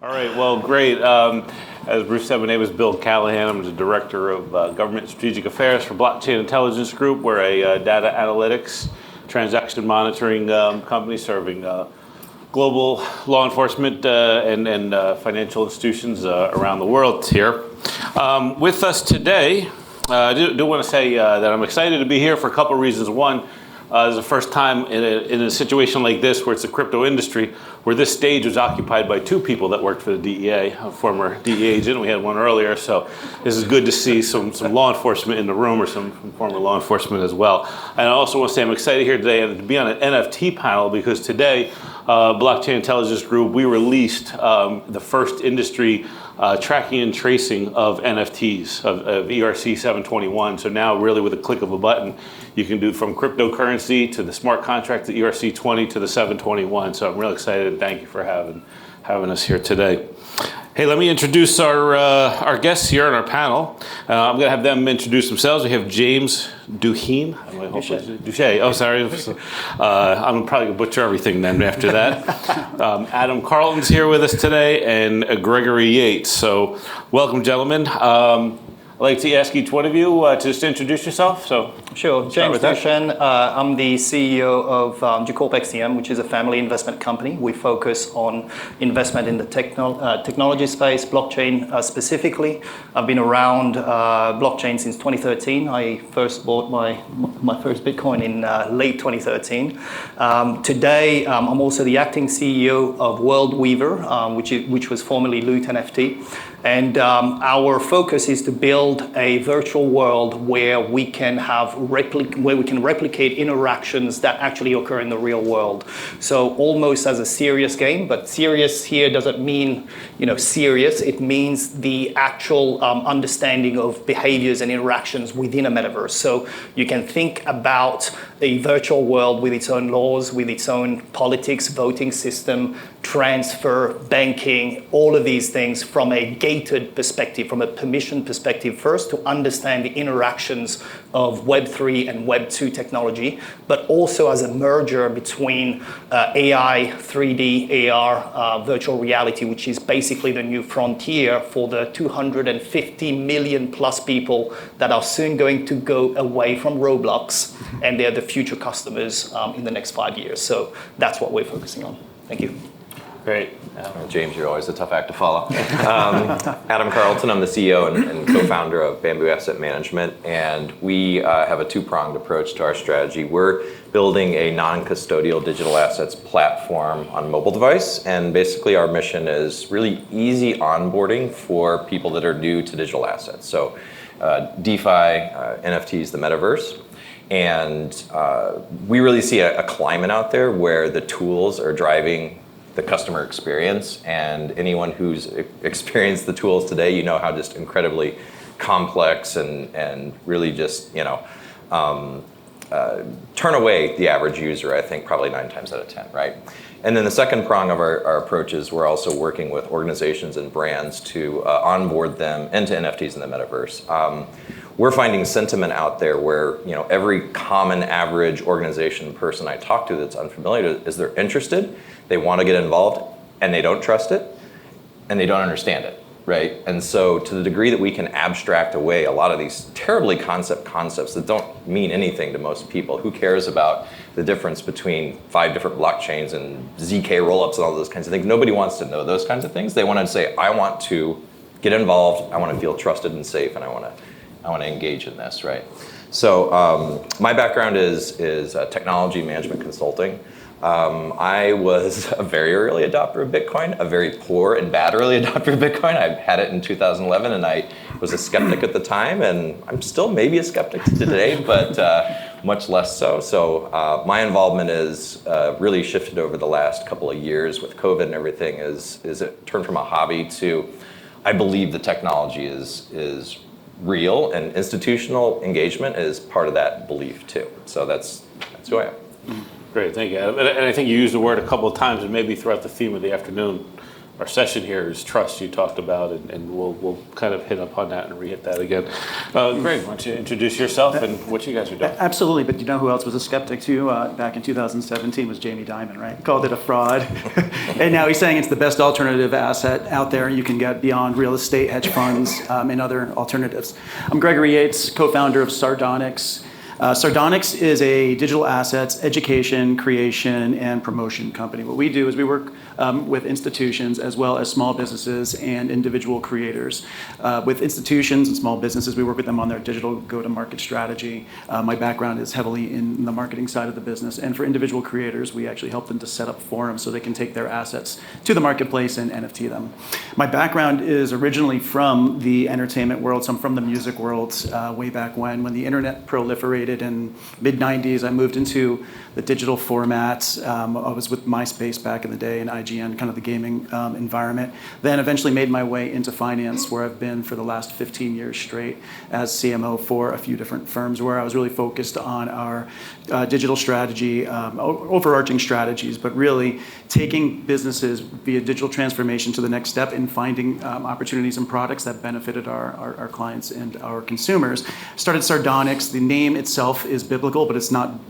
All right, well, great. As Bruce said, my name is Bill Callahan. I'm the Director of Government Strategic Affairs for Blockchain Intelligence Group. We're a data analytics, transaction monitoring company serving global law enforcement and financial institutions around the world here. With us today, I do want to say that I'm excited to be here for a couple of reasons. One, this is the first time in a situation like this where it's the crypto industry where this stage was occupied by two people that worked for the DEA, a former DEA agent. We had one earlier, so this is good to see some law enforcement in the room, or some former law enforcement as well. And I also want to say I'm excited here today to be on an NFT panel because today, Blockchain Intelligence Group, we released the first industry tracking and tracing of NFTs, of ERC 721. So now really with a click of a button, you can do from cryptocurrency to the smart contract to ERC 20 to the 721. So I'm really excited and thank you for having us here today. Hey, let me introduce our guests here on our panel. I'm going to have them introduce themselves. We have James Duchesne. Duche. Oh, sorry. I'm probably going to butcher everything then after that. Adam Carlton's here with us today, and Gregory Yates. So welcome, gentlemen. I'd like to ask each one of you to just introduce yourself. So sure. James Duchesne. I'm the CEO of Jacorp XTM, which is a family investment company. We focus on investment in the technology space, blockchain specifically. I've been around blockchain since 2013. I first bought my first Bitcoin in late 2013. Today, I'm also the acting CEO of World Weaver, which was formerly Loot NFT. And our focus is to build a virtual world where we can replicate interactions that actually occur in the real world. So almost as a serious game, but serious here doesn't mean serious. It means the actual understanding of behaviors and interactions within a metaverse. So you can think about a virtual world with its own laws, with its own politics, voting system, transfer, banking, all of these things from a gated perspective, from a permission perspective first, to understand the interactions of Web3 and Web2 technology, but also as a merger between AI, 3D, AR, virtual reality, which is basically the new frontier for the 250 million plus people that are soon going to go away from Roblox, and they're the future customers in the next 5 years. So that's what we're focusing on. Thank you. Great. James, you're always a tough act to follow. Adam Carlton, I'm the CEO and co-founder of Bamboo Asset Management, and we have a two-pronged approach to our strategy. We're building a non-custodial digital assets platform on mobile device, and basically our mission is really easy onboarding for people that are new to digital assets. So DeFi, NFTs, the metaverse. And we really see a climate out there where the tools are driving the customer experience, and anyone who's experienced the tools today, you know how just incredibly complex and really just turn away the average user, I think probably 9 times out of 10, right? And then the second prong of our approach is we're also working with organizations and brands to onboard them into NFTs in the metaverse. We're finding sentiment out there where every common average organization person I talk to that's unfamiliar is they're interested, they want to get involved, and they don't trust it, and they don't understand it, right? And so to the degree that we can abstract away a lot of these terribly concepts that don't mean anything to most people, who cares about the difference between 5 different blockchains and ZK rollups and all those kinds of things? Nobody wants to know those kinds of things. They want to say, I want to get involved, I want to feel trusted and safe, and I want to engage in this, right? So my background is technology management consulting. I was a very early adopter of Bitcoin, a very poor and bad early adopter of Bitcoin. I had it in 2011, and I was a skeptic at the time, and I'm still maybe a skeptic today, but much less so. So my involvement is really shifted over the last couple of years with COVID and everything. Is it turned from a hobby to, I believe the technology is real, and institutional engagement is part of that belief too. So that's who I am. Great, thank you, Adam. And I think you used the word a couple of times, and maybe throughout the theme of the afternoon, our session here is trust you talked about, and we'll kind of hit upon that and re-hit that again. Greg, why don't you introduce yourself and what you guys are doing? Absolutely, but you know who else was a skeptic too back in 2017 was Jamie Dimon, right? He called it a fraud. And now he's saying it's the best alternative asset out there you can get beyond real estate, hedge funds, and other alternatives. I'm Gregory Yates, co-founder of Sardonyx. Sardonyx is a digital assets education, creation, and promotion company. What we do is we work with institutions as well as small businesses and individual creators. With institutions and small businesses, we work with them on their digital go-to-market strategy. My background is heavily in the marketing side of the business. And for individual creators, we actually help them to set up forums so they can take their assets to the marketplace and NFT them. My background is originally from the entertainment world, so I'm from the music world way back when the internet proliferated in mid-90s. I moved into the digital formats. I was with MySpace back in the day and IGN, kind of the gaming environment. Then eventually made my way into finance, where I've been for the last 15 years straight as CMO for a few different firms, where I was really focused on our digital strategy, overarching strategies, but really taking businesses via digital transformation to the next step in finding opportunities and products that benefited our clients and our consumers. Started Sardonyx. The name itself is biblical, but it's not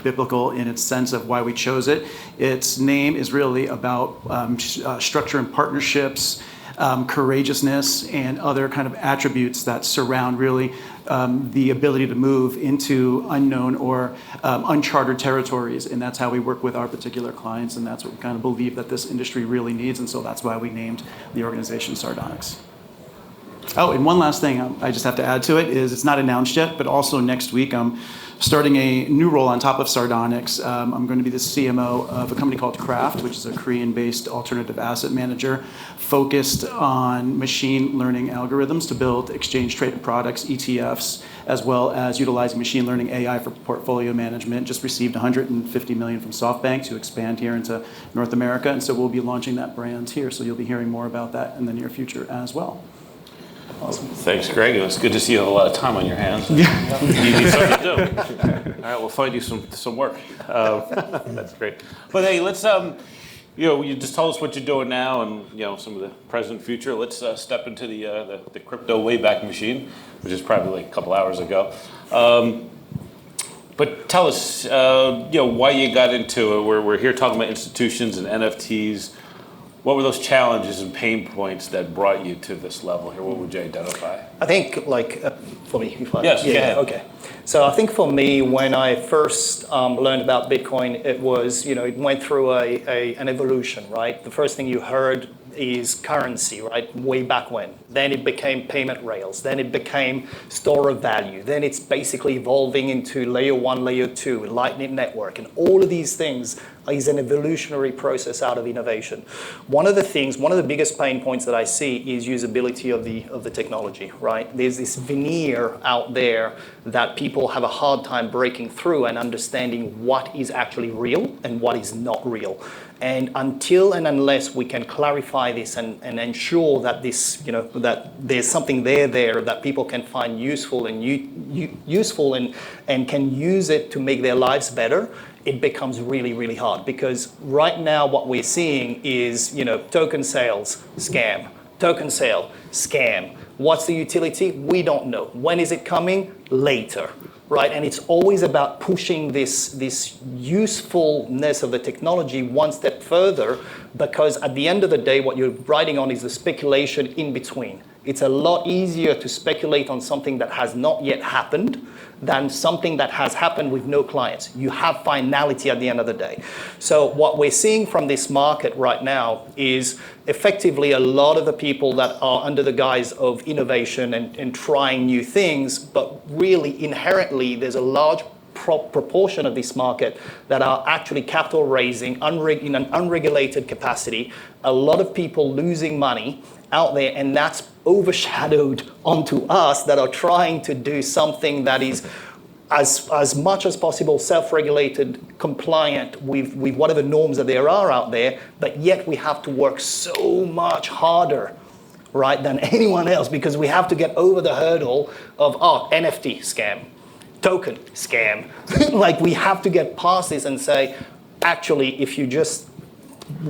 biblical in its sense of why we chose it. Its name is really about structure and partnerships, courageousness, and other kind of attributes that surround really the ability to move into unknown or uncharted territories. And that's how we work with our particular clients, and that's what we kind of believe that this industry really needs, and so that's why we named the organization Sardonyx. Oh, and one last thing I just have to add to it is it's not announced yet, but also next week I'm starting a new role on top of Sardonyx. I'm going to be the CMO of a company called Craft, which is a Korean-based alternative asset manager focused on machine learning algorithms to build exchange-traded products, ETFs, as well as utilizing machine learning AI for portfolio management. Just received $150 million from SoftBank to expand here into North America, and so we'll be launching that brand here. So you'll be hearing more about that in the near future as well. Awesome. Thanks, Greg. It's good to see you have a lot of time on your hands. You need something to do. All right, we'll find you some work. That's great. But hey, let's you just told us what you're doing now, and some of the present and future. Let's step into the crypto wayback machine, which is probably like a couple hours ago. But tell us, why you got into it. We're here talking about institutions and NFTs. What were those challenges and pain points that brought you to this level here? What would you identify? I think, for me, if I... Yes, yeah, okay. So I think for me, when I first learned about Bitcoin, it was, it went through an evolution, right? The first thing you heard is currency, right? Way back when. Then it became payment rails. Then it became store of value. Then it's basically evolving into layer 1, layer 2, Lightning Network. And all of these things is an evolutionary process out of innovation. One of the biggest pain points that I see is usability of the technology, right? There's this veneer out there that people have a hard time breaking through and understanding what is actually real and what is not real. And until and unless we can clarify this and ensure that this, that there's something there that people can find useful and useful and can use it to make their lives better, it becomes really, really hard. Because right now what we're seeing is, token sales, scam. Token sale, scam. What's the utility? We don't know. When is it coming? Later. Right, and it's always about pushing this usefulness of the technology one step further, because at the end of the day, what you're riding on is the speculation in between. It's a lot easier to speculate on something that has not yet happened than something that has happened with no clients. You have finality at the end of the day. So what we're seeing from this market right now is effectively a lot of the people that are under the guise of innovation and trying new things, but really inherently there's a large proportion of this market that are actually capital raising in an unregulated capacity. A lot of people losing money out there, and that's overshadowed onto us that are trying to do something that is as much as possible self-regulated, compliant with whatever norms that there are out there, but yet we have to work so much harder, right, than anyone else, because we have to get over the hurdle of NFT scam, token scam. Like, we have to get past this and say, actually, if you just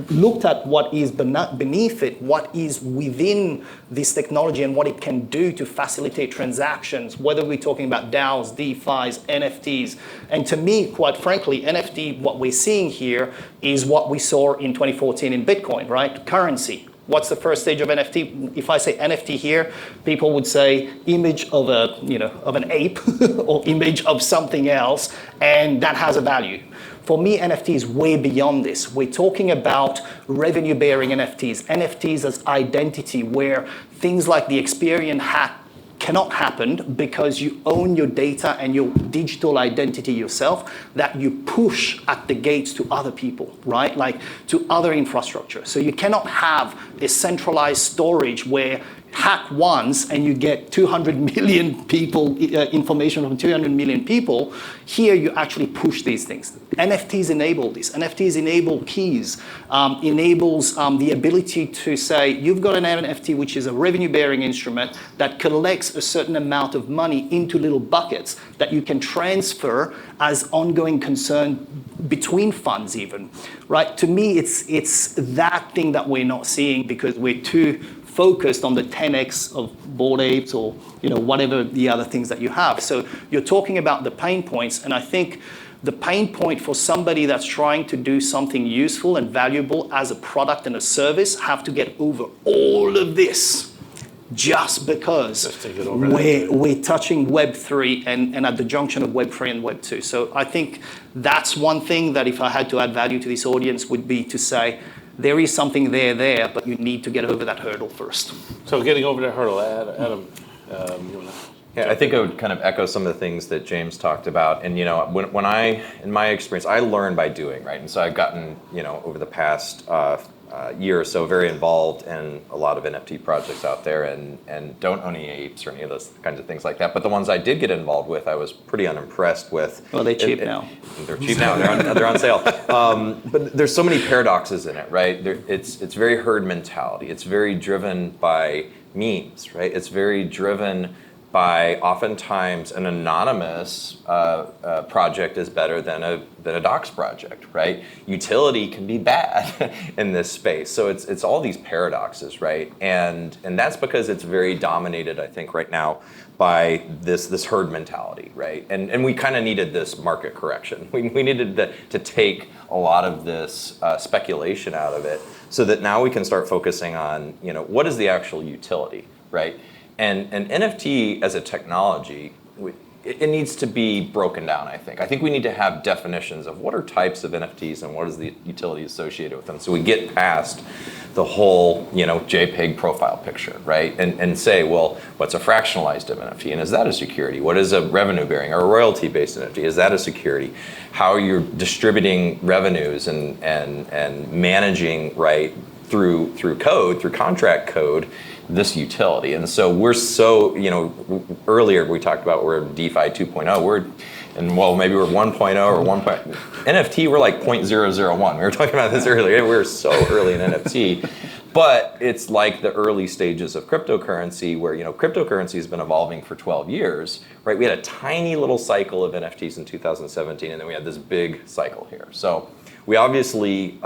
looked at what is beneath it, what is within this technology and what it can do to facilitate transactions, whether we're talking about DAOs, DeFis, NFTs. And to me, quite frankly, NFT, what we're seeing here is what we saw in 2014 in Bitcoin, right? Currency. What's the first stage of NFT? If I say NFT here, people would say image of an ape or image of something else, and that has a value. For me, NFT is way beyond this. We're talking about revenue-bearing NFTs, NFTs as identity, where things like the Experian hack cannot happen because you own your data and your digital identity yourself that you push at the gates to other people, right? Like to other infrastructure. So you cannot have a centralized storage where hack once and you get 200 million people, information from 200 million people. Here you actually push these things. NFTs enable this. NFTs enable keys, enables the ability to say, you've got an NFT, which is a revenue-bearing instrument that collects a certain amount of money into little buckets that you can transfer as ongoing concern between funds even, right? To me, it's that thing that we're not seeing because we're too focused on the 10x of Bored Apes or whatever the other things that you have. So you're talking about the pain points, and I think the pain point for somebody that's trying to do something useful and valuable as a product and a service have to get over all of this just because we're touching Web3 and at the junction of Web3 and Web2. So I think that's one thing that if I had to add value to this audience would be to say, there is something there, but you need to get over that hurdle first. So getting over that hurdle, Adam, you want to? Yeah, I think I would kind of echo some of the things that James talked about. And when I, in my experience, I learn by doing, right? And so I've gotten, over the past year or so, very involved in a lot of NFT projects out there, and don't own any apes or any of those kinds of things like that. But the ones I did get involved with, I was pretty unimpressed with. Well, they're cheap now. They're cheap now. They're on sale. But there's so many paradoxes in it, right? It's very herd mentality. It's very driven by memes, right? It's very driven by oftentimes an anonymous project is better than a docs project, right? Utility can be bad in this space. So it's all these paradoxes, right? And that's because it's very dominated, I think, right now by this herd mentality, right? And we kind of needed this market correction. We needed to take a lot of this speculation out of it so that now we can start focusing on, what is the actual utility, right? And NFT as a technology, it needs to be broken down, I think. I think we need to have definitions of what are types of NFTs and what is the utility associated with them. So we get past the whole, JPEG profile picture, right? And say, well, what's a fractionalized NFT? And is that a security? What is a revenue-bearing or a royalty-based NFT? Is that a security? How you're distributing revenues and managing, right, through code, through contract code, this utility. And so we're so, earlier we talked about we're DeFi 2.0, maybe we're 1.0 or 1. NFT, we're like 0.001. We were talking about this earlier. We're so early in NFT. But it's like the early stages of cryptocurrency where, cryptocurrency has been evolving for 12 years, right? We had a tiny little cycle of NFTs in 2017, and then we had this big cycle here. So we obviously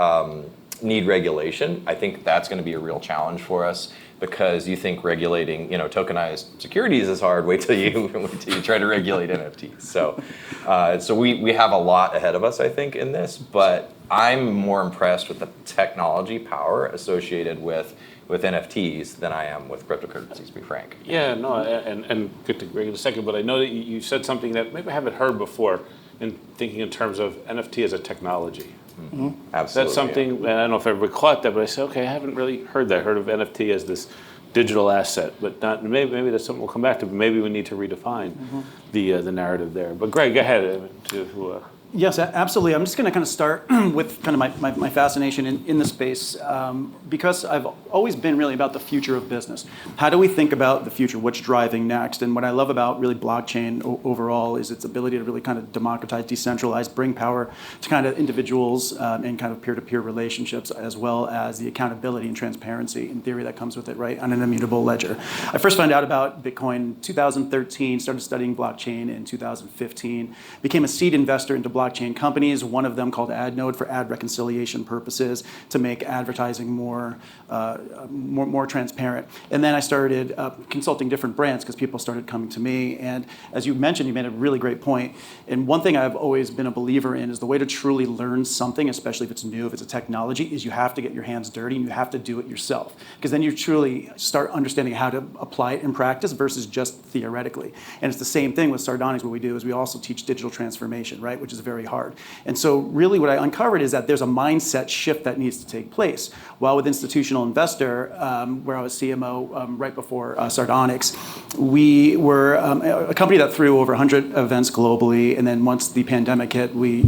need regulation. I think that's going to be a real challenge for us because you think regulating, tokenized securities is hard. Wait till you try to regulate NFTs. So we have a lot ahead of us, I think, in this. But I'm more impressed with the technology power associated with NFTs than I am with cryptocurrencies, to be frank. Yeah, no, and good to bring in a second. But I know that you said something that maybe I haven't heard before in thinking in terms of NFT as a technology. Mm-hmm. Absolutely. That's something, and I don't know if everybody caught that, but I said, okay, I haven't really heard that. I heard of NFT as this digital asset, but not maybe that's something we'll come back to, but maybe we need to redefine the narrative there. But Greg, go ahead. Yes, absolutely. I'm just going to kind of start with kind of my fascination in the space because I've always been really about the future of business. How do we think about the future? What's driving next? And what I love about really blockchain overall is its ability to really kind of democratize, decentralize, bring power to kind of individuals and kind of peer-to-peer relationships, as well as the accountability and transparency in theory that comes with it, right, on an immutable ledger. I first found out about Bitcoin in 2013, started studying blockchain in 2015, became a seed investor into blockchain blockchain companies, one of them called AdNode for ad reconciliation purposes to make advertising more transparent. And then I started consulting different brands because people started coming to me. And as you mentioned, you made a really great point. And one thing I've always been a believer in is the way to truly learn something, especially if it's new, if it's a technology, is you have to get your hands dirty and you have to do it yourself. Because then you truly start understanding how to apply it in practice versus just theoretically. And it's the same thing with Sardonyx. What we do is we also teach digital transformation, right, which is very hard. And so really what I uncovered is that there's a mindset shift that needs to take place. While with Institutional Investor, where I was CMO right before Sardonyx, we were a company that threw over 100 events globally, and then once the pandemic hit, we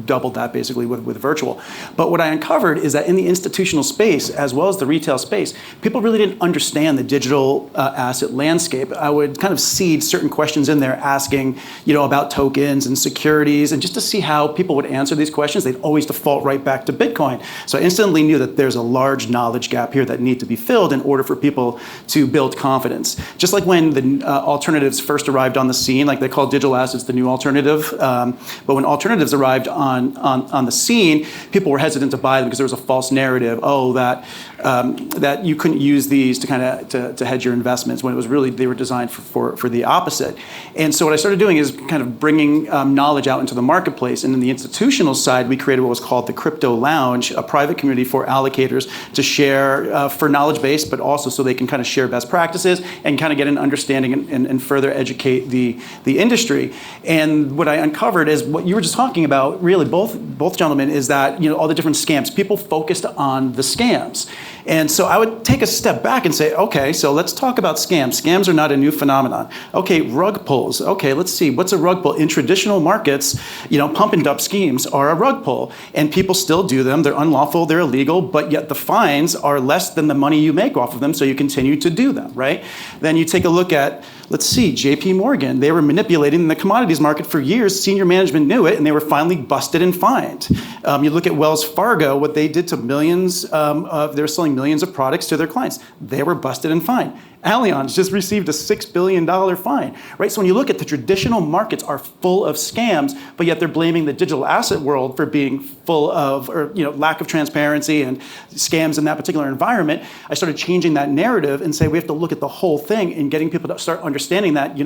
doubled that basically with virtual. But what I uncovered is that in the institutional space, as well as the retail space, people really didn't understand the digital asset landscape. I would kind of seed certain questions in there asking, about tokens and securities, and just to see how people would answer these questions, they'd always default right back to Bitcoin. So I instantly knew that there's a large knowledge gap here that need to be filled in order for people to build confidence. Just like when the alternatives first arrived on the scene, like they call digital assets the new alternative, but when alternatives arrived on the scene, people were hesitant to buy them because there was a false narrative, that you couldn't use these to hedge your investments, when it was really they were designed for the opposite. And so what I started doing is kind of bringing knowledge out into the marketplace. And in the institutional side, we created what was called the Crypto Lounge, a private community for allocators to share for knowledge base, but also so they can kind of share best practices and kind of get an understanding and further educate the industry. And what I uncovered is what you were just talking about, really, both gentlemen, is that all the different scams. People focused on the scams. And so I would take a step back and say, okay, so let's talk about scams. Scams are not a new phenomenon. Okay, rug pulls. Okay, let's see, what's a rug pull? In traditional markets, pump and dump schemes are a rug pull, and people still do them. They're unlawful, they're illegal, but yet the fines are less than the money you make off of them, so you continue to do them, right? Then you take a look at, let's see, JP Morgan. They were manipulating the commodities market for years. Senior management knew it, and they were finally busted and fined. You look at Wells Fargo, what they did to millions they were selling millions of products to their clients. They were busted and fined. Allianz just received a $6 billion fine, right? So when you look at the traditional markets are full of scams, but yet they're blaming the digital asset world for being full of, lack of transparency and scams in that particular environment. I started changing that narrative and say we have to look at the whole thing and getting people to start understanding that,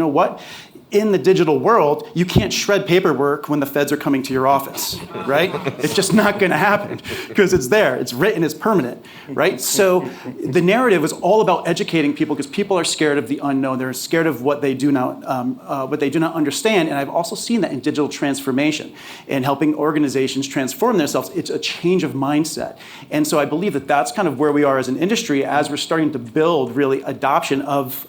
in the digital world, you can't shred paperwork when the feds are coming to your office, right? It's just not going to happen because it's there, it's written, it's permanent, right? So the narrative was all about educating people because people are scared of the unknown. They're scared of what they do not understand. And I've also seen that in digital transformation and helping organizations transform themselves. It's a change of mindset. And so I believe that that's kind of where we are as an industry as we're starting to build really adoption of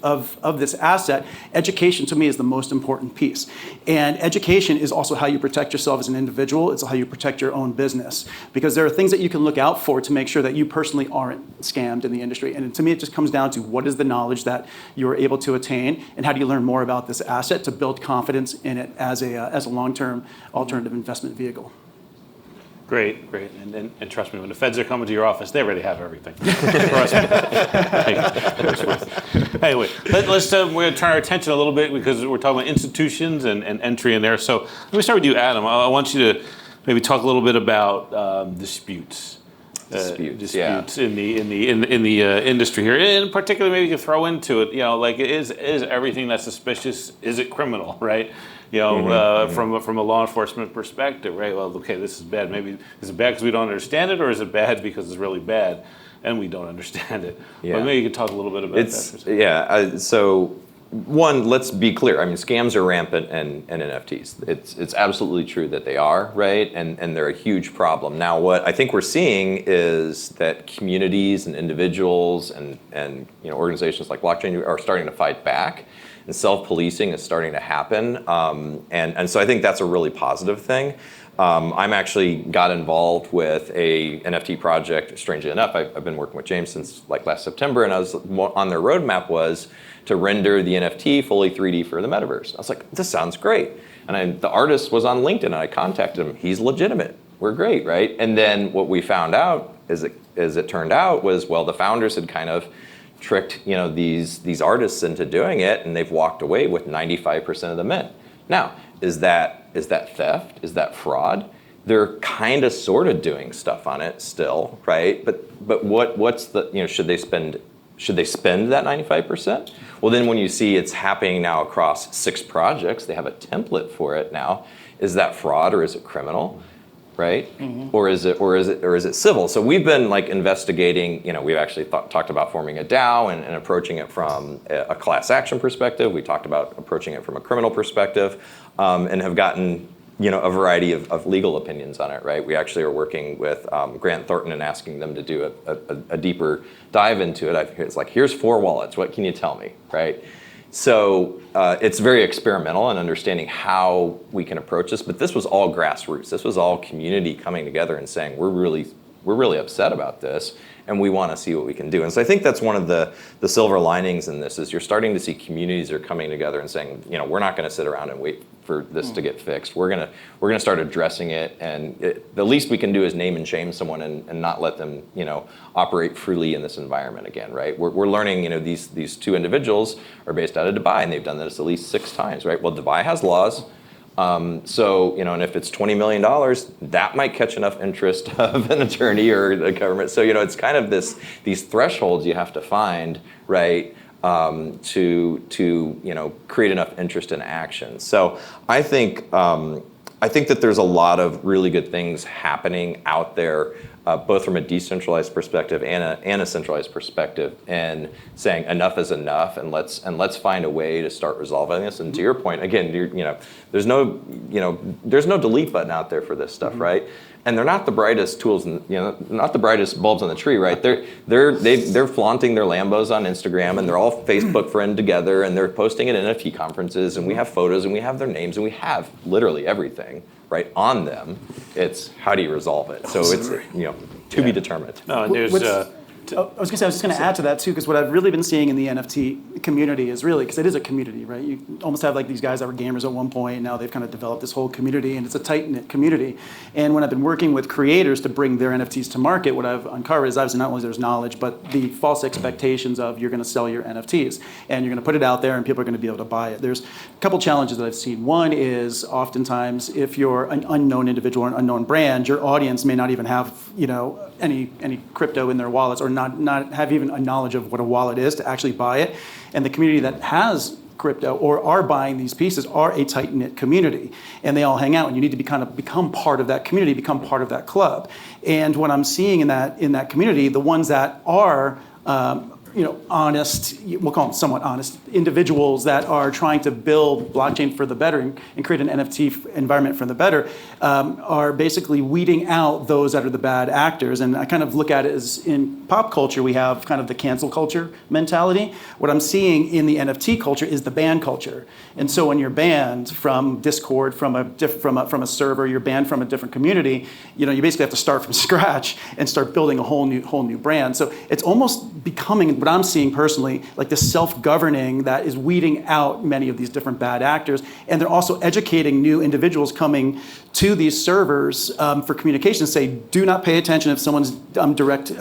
this asset. Education to me is the most important piece. And education is also how you protect yourself as an individual. It's how you protect your own business. Because there are things that you can look out for to make sure that you personally aren't scammed in the industry. And to me, it just comes down to what is the knowledge that you are able to attain and how do you learn more about this asset to build confidence in it as a long-term alternative investment vehicle. Great. And trust me, when the feds are coming to your office, they already have everything. Trust me. Anyway, we're going to turn our attention a little bit because we're talking about institutions and entry in there. So let me start with you, Adam. I want you to maybe talk a little bit about disputes. Disputes in the industry here. In particular, maybe you can throw into it, is everything that's suspicious, is it criminal, right? From a law enforcement perspective, right? Well, okay, this is bad. Maybe is it bad because we don't understand it, or is it bad because it's really bad and we don't understand it? Yeah. But maybe you could talk a little bit about that. Yeah. So one, let's be clear. I mean, scams are rampant in NFTs. It's absolutely true that they are, right? And they're a huge problem. Now, what I think we're seeing is that communities and individuals and organizations like blockchain are starting to fight back. And self-policing is starting to happen. And so I think that's a really positive thing. I'm actually got involved with a NFT project, strangely enough. I've been working with James since last September, and I was on their roadmap was to render the NFT fully 3D for the metaverse. I was like, this sounds great. And the artist was on LinkedIn, and I contacted him. He's legitimate. We're great, right? And then what we found out, as it turned out, was, well, the founders had kind of tricked these artists into doing it, and they've walked away with 95% of the mint. Now, is that Is that theft? Is that fraud? They're kind of sort of doing stuff on it still, right? But what's the, should they spend that 95%? Well, then when you see it's happening now across 6 projects, they have a template for it now. Is that fraud or is it criminal? Right? Or is it civil? So we've been like investigating, we've actually talked about forming a DAO and approaching it from a class action perspective. We talked about approaching it from a criminal perspective, and have gotten a variety of legal opinions on it, right? We actually are working with Grant Thornton and asking them to do a deeper dive into it. It's like, here's 4 wallets, what can you tell me, right? So it's very experimental in understanding how we can approach this, but this was all grassroots. This was all community coming together and saying, we're really upset about this, and we want to see what we can do. And so I think that's one of the silver linings in this is you're starting to see communities are coming together and saying, we're not going to sit around and wait for this to get fixed. We're gonna start addressing it, and the least we can do is name and shame someone and not let them operate freely in this environment again, right? We're learning these 2 individuals are based out of Dubai, and they've done this at least 6 times, right? Well, Dubai has laws. So, and if it's $20 million, that might catch enough interest of an attorney or the government. So, it's kind of these thresholds you have to find, right, to create enough interest in action. So I think that there's a lot of really good things happening out there, both from a decentralized perspective and a centralized perspective, and saying enough is enough, and let's find a way to start resolving this. And to your point, again, there's no delete button out there for this stuff, right? And they're not the brightest tools, not the brightest bulbs on the tree, right? They're flaunting their Lambos on Instagram, and they're all Facebook friend together, and they're posting at NFT conferences, and we have photos, and we have their names, and we have literally everything, right, on them. It's how do you resolve it? So it's to be determined. No, and there's. I was just going to add to that too, because what I've really been seeing in the NFT community is really, because it is a community, right? You almost have like these guys that were gamers at one point, and now they've kind of developed this whole community, and it's a tight-knit community. And when I've been working with creators to bring their NFTs to market, what I've uncovered is obviously not only there's knowledge, but the false expectations of you're going to sell your NFTs, and you're going to put it out there, and people are going to be able to buy it. There's a couple challenges that I've seen. One is oftentimes if you're an unknown individual or an unknown brand, your audience may not even have any crypto in their wallets, or not have even a knowledge of what a wallet is to actually buy it. And the community that has crypto or are buying these pieces are a tight-knit community, and they all hang out, and you need to become part of that community, become part of that club. And what I'm seeing in that community, the ones that are honest, we'll call them somewhat honest individuals that are trying to build blockchain for the better and create an NFT environment for the better, are basically weeding out those that are the bad actors. And I kind of look at it as in pop culture, we have kind of the cancel culture mentality. What I'm seeing in the NFT culture is the ban culture. And so when you're banned from Discord, from a server, you're banned from a different community, you basically have to start from scratch and start building a whole new brand. So it's almost becoming, what I'm seeing personally, like the self-governing that is weeding out many of these different bad actors. And they're also educating new individuals coming to these servers for communication. Say, do not pay attention if someone's direct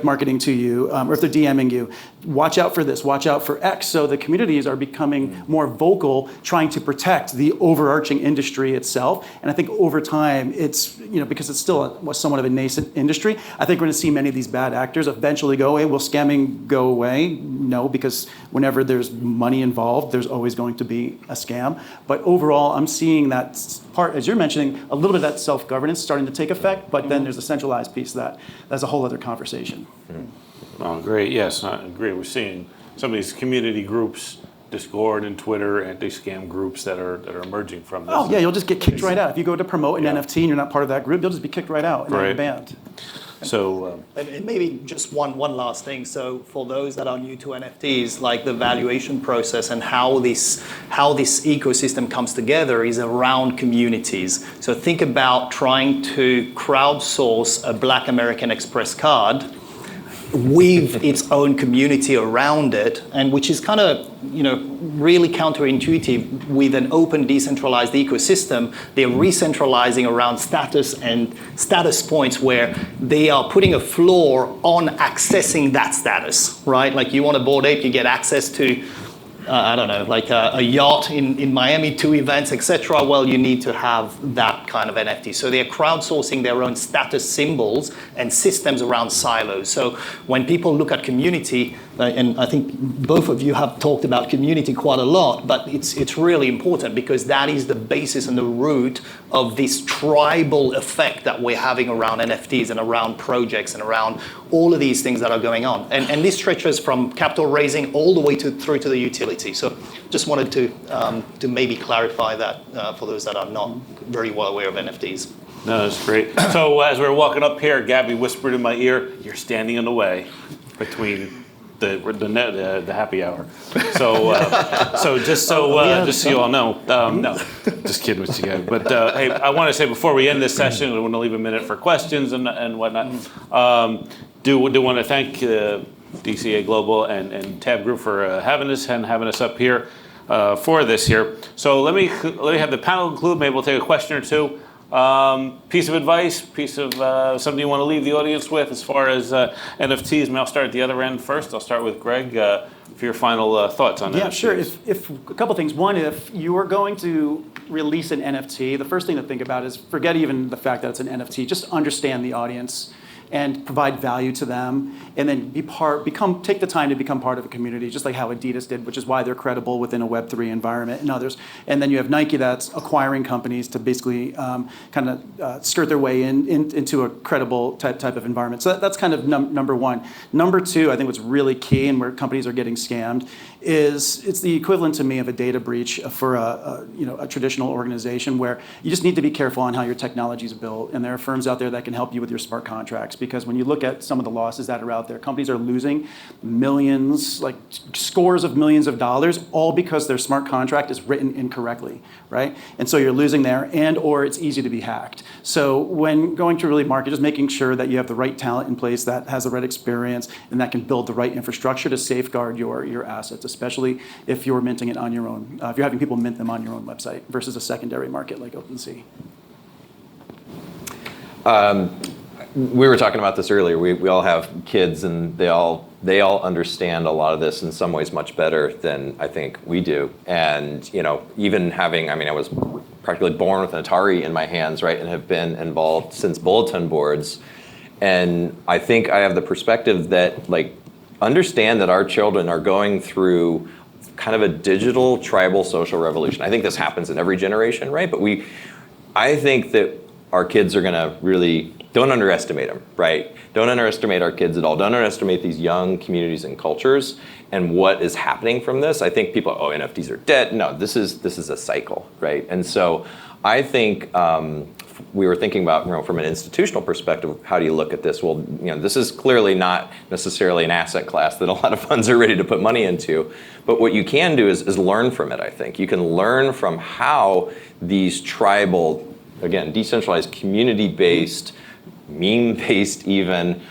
marketing to you, or if they're DMing you. Watch out for this, watch out for X. So the communities are becoming more vocal, trying to protect the overarching industry itself. And I think over time, it's, because it's still somewhat of a nascent industry, I think we're going to see many of these bad actors eventually go away. Will scamming go away? No, because whenever there's money involved, there's always going to be a scam. But overall, I'm seeing that part, as you're mentioning, a little bit of that self-governance starting to take effect, but then there's a centralized piece that's a whole other conversation. Oh, great. Yes, I agree. We're seeing some of these community groups, Discord and Twitter, anti-scam groups that are emerging from this. Oh, yeah, you'll just get kicked right out. If you go to promote an NFT and you're not part of that group, you'll just be kicked right out and Right. you're banned. So, And maybe just one last thing. So for those that are new to NFTs, like the valuation process and how this ecosystem comes together is around communities. So think about trying to crowdsource a Black American Express card with its own community around it, and which is kind of really counterintuitive. With an open decentralized ecosystem, they're re-centralizing around status and status points where they are putting a floor on accessing that status, right? Like you want a Bored Ape, you get access to I don't know, like a yacht in Miami, 2 events, etc. Well, you need to have that kind of NFT. So they're crowdsourcing their own status symbols and systems around silos. So when people look at community, and I think both of you have talked about community quite a lot, but it's really important because that is the basis and the root of this tribal effect that we're having around NFTs and around projects and around all of these things that are going on. And this stretches from capital raising all the way through to the utility. So just wanted to maybe clarify that for those that are not very well aware of NFTs. No, that's great. So as we were walking up here, Gabby whispered in my ear, "You're standing in the way between the happy hour." So just so you all know, no, just kidding with you guys. But hey, I want to say before we end this session, we want to leave a minute for questions and whatnot. Do want to thank DCA Global and Tab Group for having us up here for this here. So let me have the panel conclude. Maybe we'll take a question or two. Piece of advice, something you want to leave the audience with as far as NFTs. Maybe I'll start at the other end first. I'll start with Greg for your final thoughts on that. Yeah, sure. If a couple things. One, if you are going to release an NFT, the first thing to think about is forget even the fact that it's an NFT. Just understand the audience and provide value to them, and then take the time to become part of a community, just like how Adidas did, which is why they're credible within a Web3 environment and others. And then you have Nike that's acquiring companies to basically skirt their way into a credible type of environment. So that's kind of number one. Number two, I think what's really key and where companies are getting scammed is it's the equivalent to me of a data breach for a traditional organization where you just need to be careful on how your technology is built. And there are firms out there that can help you with your smart contracts, because when you look at some of the losses that are out there, companies are losing millions, like scores of millions of dollars, all because their smart contract is written incorrectly, right? And so you're losing there, or it's easy to be hacked. So when going to really market, just making sure that you have the right talent in place that has the right experience and that can build the right infrastructure to safeguard your assets, especially if you're minting it on your own, if you're having people mint them on your own website versus a secondary market like OpenSea. We were talking about this earlier. We all have kids, and they all understand a lot of this in some ways much better than I think we do. And even having, I was practically born with an Atari in my hands, right, and have been involved since bulletin boards. And I think I have the perspective that understand that our children are going through kind of a digital tribal social revolution. I think this happens in every generation, right? But I think that our kids are going to really, don't underestimate them, right? Don't underestimate our kids at all. Don't underestimate these young communities and cultures and what is happening from this. I think people, NFTs are dead. No, this is a cycle, right? And so I think we were thinking about, from an institutional perspective, how do you look at this? Well, this is clearly not necessarily an asset class that a lot of funds are ready to put money into. But what you can do is learn from it, I think. You can learn from how these tribal, again, decentralized, community-based, meme-based even,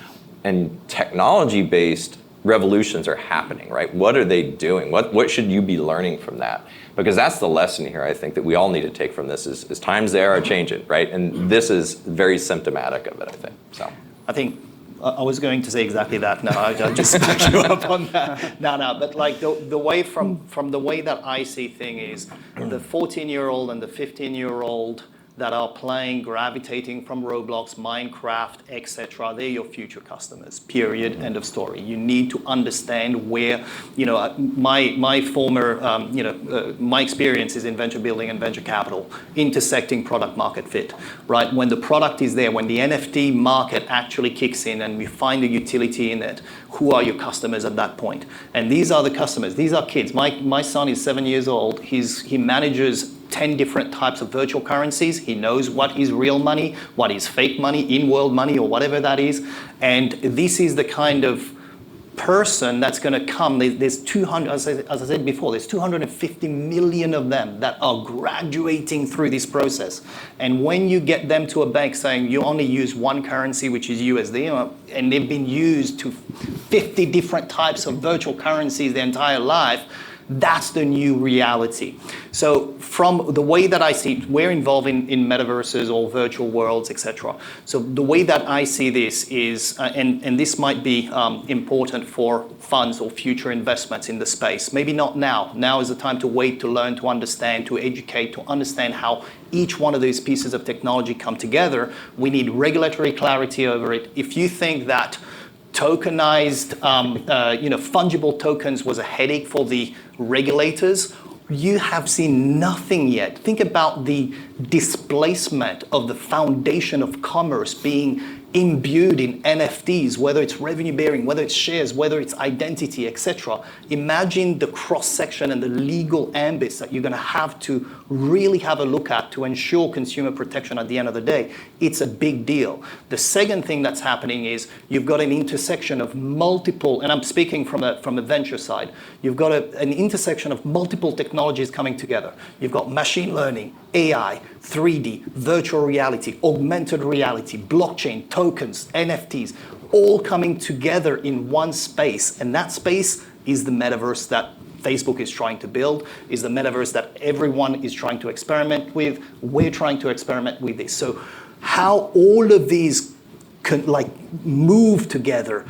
and technology-based revolutions are happening, right? What are they doing? What should you be learning from that? Because that's the lesson here, I think, that we all need to take from this is times they are changing, right? And this is very symptomatic of it, I think. So I think I was going to say exactly that. No, I just back you up on that. No, but the way from the way that I see things is the 14-year-old and the 15-year-old that are playing, gravitating from Roblox, Minecraft, etc. They're your future customers, period, end of story. You need to understand where, my former, my experience is in venture building and venture capital, intersecting product market fit, right? When the product is there, when the NFT market actually kicks in and we find a utility in it, who are your customers at that point? And these are the customers, these are kids. My son is 7 years old, he manages 10 different types of virtual currencies. He knows what is real money, what is fake money, in-world money, or whatever that is. And this is the kind of person that's going to come. There's 200, as I said before, there's 250 million of them that are graduating through this process. And when you get them to a bank saying you only use one currency, which is USD, and they've been used to 50 different types of virtual currencies their entire life, That's the new reality. So from the way that I see it, we're involved in metaverses or virtual worlds, etc. So the way that I see this is, and this might be important for funds or future investments in the space. Maybe not now. Now is the time to wait, to learn, to understand, to educate, to understand how each one of these pieces of technology come together. We need regulatory clarity over it. If you think that tokenized, fungible tokens was a headache for the regulators, you have seen nothing yet. Think about the displacement of the foundation of commerce being imbued in NFTs, whether it's revenue bearing, whether it's shares, whether it's identity, etc. Imagine the cross section and the legal ambits that you're going to have to really have a look at to ensure consumer protection at the end of the day. It's a big deal. The second thing that's happening is you've got an intersection of multiple, and I'm speaking from a venture side, you've got an intersection of multiple technologies coming together. You've got machine learning, AI, 3D, virtual reality, augmented reality, blockchain, tokens, NFTs, all coming together in one space. And that space is the metaverse that Facebook is trying to build, is the metaverse that everyone is trying to experiment with. We're trying to experiment with this. So how all of these move together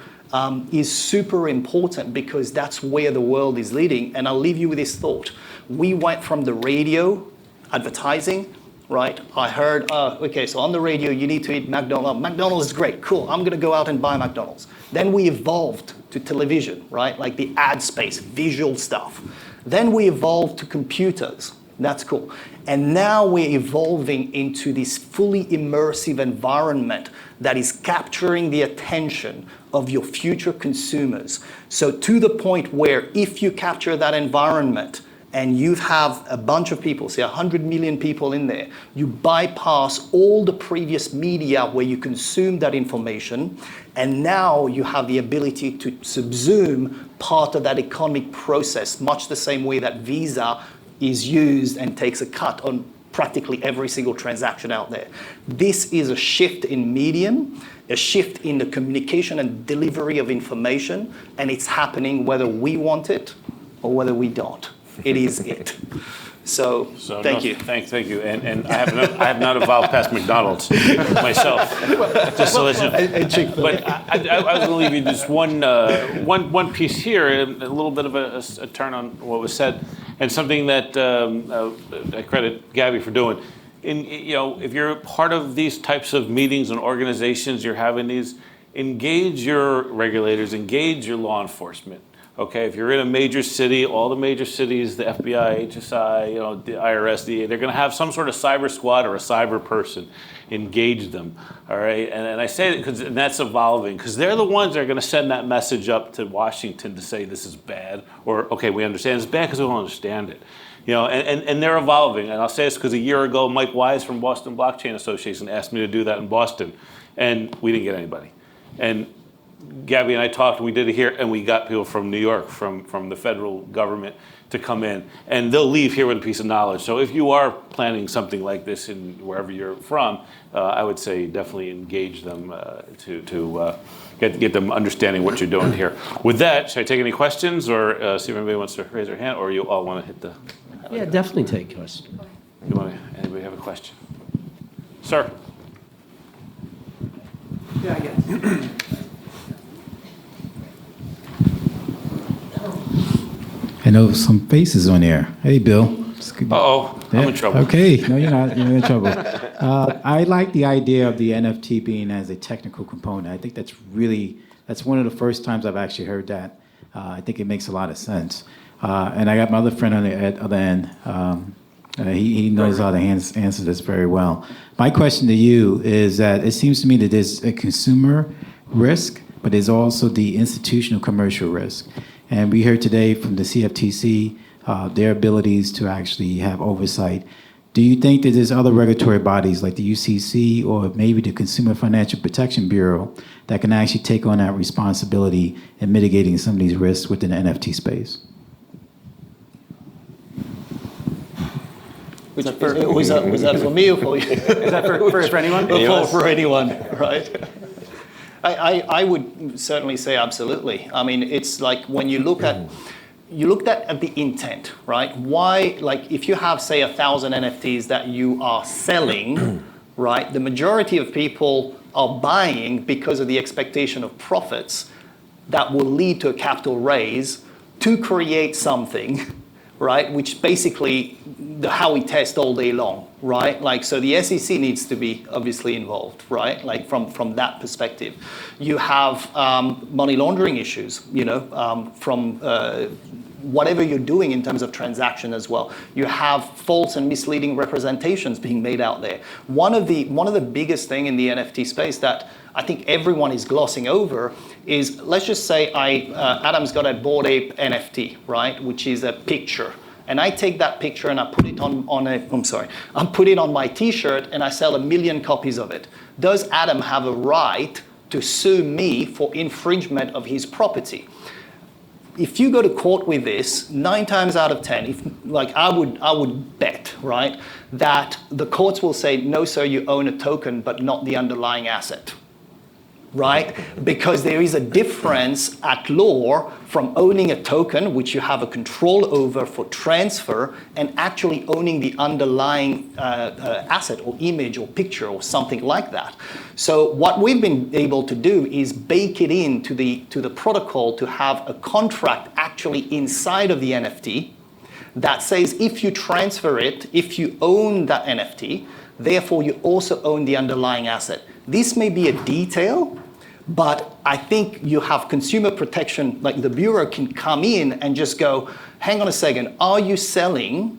is super important, because that's where the world is leading. And I'll leave you with this thought. We went from the radio, advertising, right? I heard, okay, so on the radio, you need to eat McDonald's. McDonald's is great, cool. I'm gonna go out and buy McDonald's. Then we evolved to television, right? Like the ad space, visual stuff. Then we evolved to computers. That's cool. And now we're evolving into this fully immersive environment that is capturing the attention of your future consumers. So to the point where if you capture that environment, and you have a bunch of people, say 100 million people in there, you bypass all the previous media where you consume that information, and now you have the ability to subsume part of that economic process, much the same way that Visa is used and takes a cut on practically every single transaction out there. This is a shift in medium, a shift in the communication and delivery of information, and it's happening whether we want it or whether we don't. It is it. So thank you. Thank you. And I have not evolved past McDonald's myself. Just to let you know. But I was going to leave you just one piece here, a little bit of a turn on what was said, and something that I credit Gabby for doing. If you're part of these types of meetings and organizations, you're having these, engage your regulators, engage your law enforcement. Okay, if you're in a major city, all the major cities, the FBI, HSI, the IRS, they're going to have some sort of cyber squad or a cyber person. Engage them, all right? And I say that because that's evolving, because they're the ones that are going to send that message up to Washington to say this is bad, or okay, we understand it's bad because we don't understand it. And they're evolving. And I'll say this because a year ago, Mike Wise from Boston Blockchain Association asked me to do that in Boston, and we didn't get anybody. And Gabby and I talked, we did it here, and we got people from New York, from the federal government to come in, and they'll leave here with a piece of knowledge. So if you are planning something like this in wherever you're from, I would say definitely engage them to get them understanding what you're doing here. With that, should I take any questions, or see if anybody wants to raise their hand, or you all want to hit the... Yeah, definitely take questions. Anybody have a question? Sir? Yeah, I guess. I know some faces on there. Hey, Bill. Uh-oh, I'm in trouble. Okay, no, you're not. You're in trouble. I like the idea of the NFT being as a technical component. I think that's one of the first times I've actually heard that. I think it makes a lot of sense. And I got my other friend on the other end. He knows how to answer this very well. My question to you is that it seems to me that there's a consumer risk, but there's also the institutional commercial risk. And we heard today from the CFTC their abilities to actually have oversight. Do you think that there's other regulatory bodies like the UCC or maybe the Consumer Financial Protection Bureau that can actually take on that responsibility in mitigating some of these risks within the NFT space? Was that for me or for you? Is that for anyone? For anyone, right? I would certainly say absolutely. I mean, it's like when you look at you looked at the intent, right? Why, like if you have, say, 1,000 NFTs that you are selling, right? The majority of people are buying because of the expectation of profits that will lead to a capital raise to create something, right? Which basically how we test all day long, right? Like, so the SEC needs to be obviously involved, right? Like from that perspective. You have money laundering issues, you know, from whatever you're doing in terms of transaction as well. You have false and misleading representations being made out there. One of the biggest thing in the NFT space that I think everyone is glossing over is, let's just say Adam's got a Bored Ape NFT, right, which is a picture. And I take that picture and I put it I put it on my T-shirt and I sell 1 million copies of it. Does Adam have a right to sue me for infringement of his property? If you go to court with this, 9 times out of 10, I would bet, right, that the courts will say, no, sir, you own a token, but not the underlying asset, right? Because there is a difference at law from owning a token, which you have a control over for transfer, and actually owning the underlying asset or image or picture or something like that. So what we've been able to do is bake it into the protocol to have a contract actually inside of the NFT that says if you transfer it, if you own that NFT, therefore you also own the underlying asset. This may be a detail, but I think you have consumer protection, like the bureau can come in and just go, hang on a second, are you selling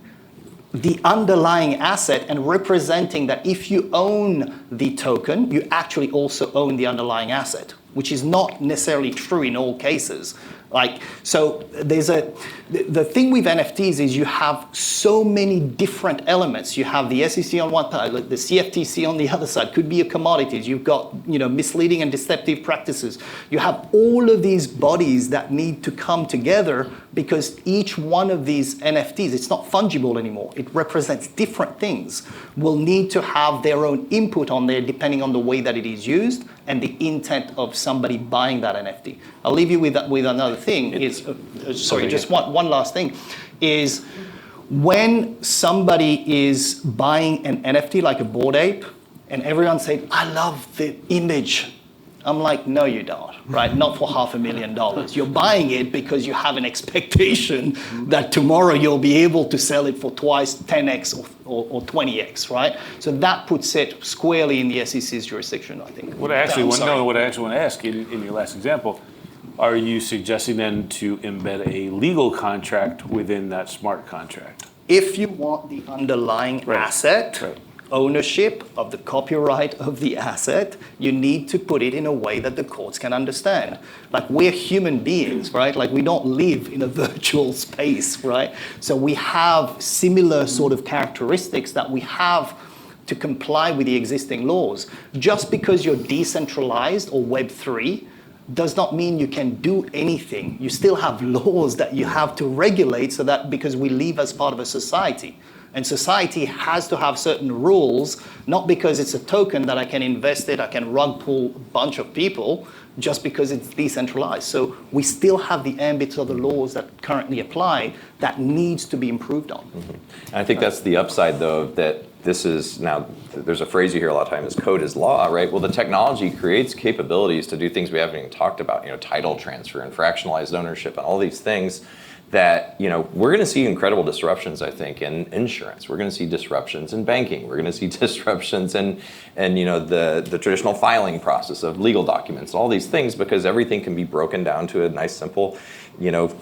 the underlying asset and representing that if you own the token, you actually also own the underlying asset, which is not necessarily true in all cases. Like, so the thing with NFTs is you have so many different elements. You have the SEC on one side, the CFTC on the other side, could be a commodities. You've got, you know, misleading and deceptive practices. You have all of these bodies that need to come together because each one of these NFTs, it's not fungible anymore. It represents different things, will need to have their own input on there depending on the way that it is used and the intent of somebody buying that NFT. I'll leave you with another thing. Just one last thing, is when somebody is buying an NFT like a Bored Ape, and everyone said, I love the image. I'm like, no, you don't, right? Not for $500,000. You're buying it because you have an expectation that tomorrow you'll be able to sell it for twice 10x or 20x, right? So that puts it squarely in the SEC's jurisdiction, I think. What I actually want to ask in your last example, are you suggesting then to embed a legal contract within that smart contract? If you want the underlying asset, ownership of the copyright of the asset, you need to put it in a way that the courts can understand. Like, we're human beings, right? Like, we don't live in a virtual space, right? So we have similar sort of characteristics that we have to comply with the existing laws. Just because you're decentralized or Web3 does not mean you can do anything. You still have laws that you have to regulate, so that, because we live as part of a society. And society has to have certain rules, not because it's a token that I can invest it, I can rug pull a bunch of people, just because it's decentralized. So we still have the ambit of the laws that currently apply that needs to be improved on. Mm-hmm. And I think that's the upside, though, that this is now, there's a phrase you hear a lot of times, code is law, right? Well, the technology creates capabilities to do things we haven't even talked about, you know, title transfer and fractionalized ownership and all these things that, you know, we're going to see incredible disruptions, I think, in insurance. We're going to see disruptions in banking. We're going to see disruptions in you know, the traditional filing process of legal documents, all these things, because everything can be broken down to a nice, simple, you know,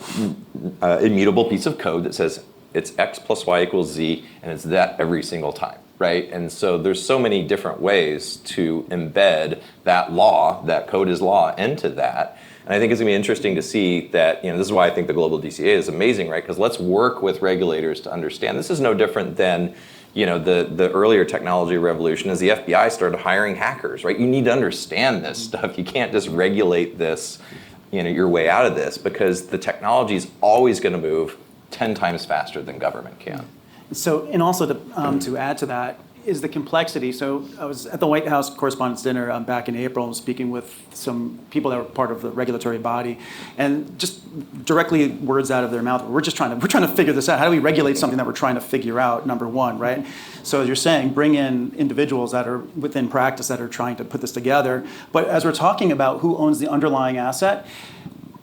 immutable piece of code that says it's X plus Y equals Z, and it's that every single time, right? And so there's so many different ways to embed that law, that code is law, into that. And I think it's going to be interesting to see that, you know, this is why I think the global DCA is amazing, right? Because let's work with regulators to understand. This is no different than, you know, the earlier technology revolution as the FBI started hiring hackers, right? You need to understand this stuff. You can't just regulate this, you know, your way out of this, because the technology is always going to move 10 times faster than government can. So, and also to add to that, is the complexity. So I was at the White House Correspondents' Dinner back in April, speaking with some people that were part of the regulatory body, and just directly words out of their mouth. We're trying to figure this out. How do we regulate something that we're trying to figure out? Number one, right? So as you're saying, bring in individuals that are within practice that are trying to put this together. But as we're talking about who owns the underlying asset,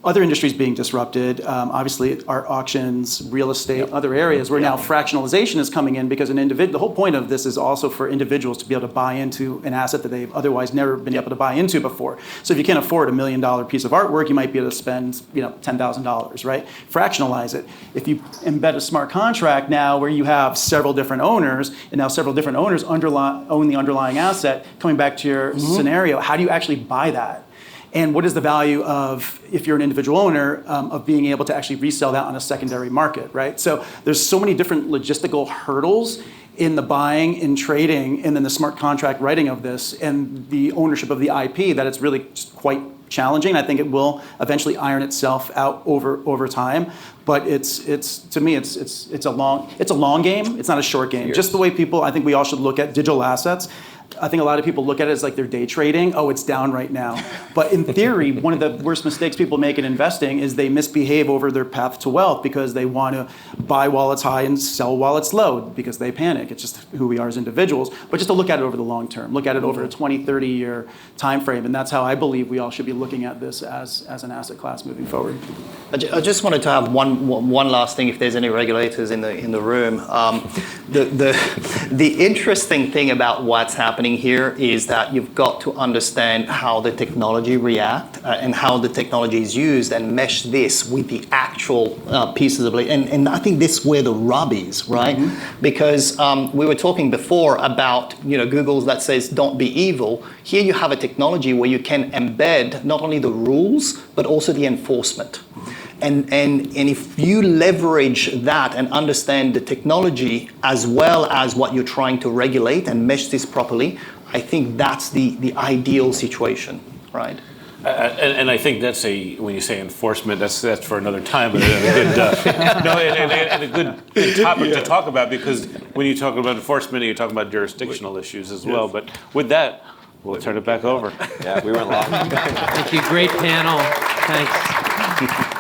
other industries being disrupted, obviously art auctions, real estate, other areas where now fractionalization is coming in because the whole point of this is also for individuals to be able to buy into an asset that they've otherwise never been able to buy into before. So if you can't afford $1 million piece of artwork, you might be able to spend $10,000, right? Fractionalize it. If you embed a smart contract now where you have several different owners, and now several different owners own the underlying asset, coming back to your scenario, how do you actually buy that? And what is the value of, if you're an individual owner, of being able to actually resell that on a secondary market, right? So there's so many different logistical hurdles in the buying, in trading, and then the smart contract writing of this, and the ownership of the IP, that it's really just quite challenging. I think it will eventually iron itself out over time. But it's to me, it's a long game. It's not a short game. Just the way I think we all should look at digital assets. I think a lot of people look at it as like they're day trading. Oh, it's down right now. But in theory, one of the worst mistakes people make in investing is they misbehave over their path to wealth because they want to buy while it's high and sell while it's low because they panic. It's just who we are as individuals. But just to look at it over the long term, look at it over a 20, 30-year time frame. And that's how I believe we all should be looking at this as an asset class moving forward. I just wanted to have one last thing, if there's any regulators in the room. The interesting thing about what's happening here is that you've got to understand how the technology reacts and how the technology is used and mesh this with the actual pieces of it. And I think this is where the rub is, right? Because we were talking before about Google that says don't be evil. Here you have a technology where you can embed not only the rules but also the enforcement. And if you leverage that and understand the technology as well as what you're trying to regulate and mesh this properly, I think that's the ideal situation, right? And I think that's when you say enforcement, that's for another time, but a good topic to talk about, because when you talk about enforcement, you're talking about jurisdictional issues as well. But with that, we'll turn it back over. Yeah, we went long. Thank you. Great panel. Thanks.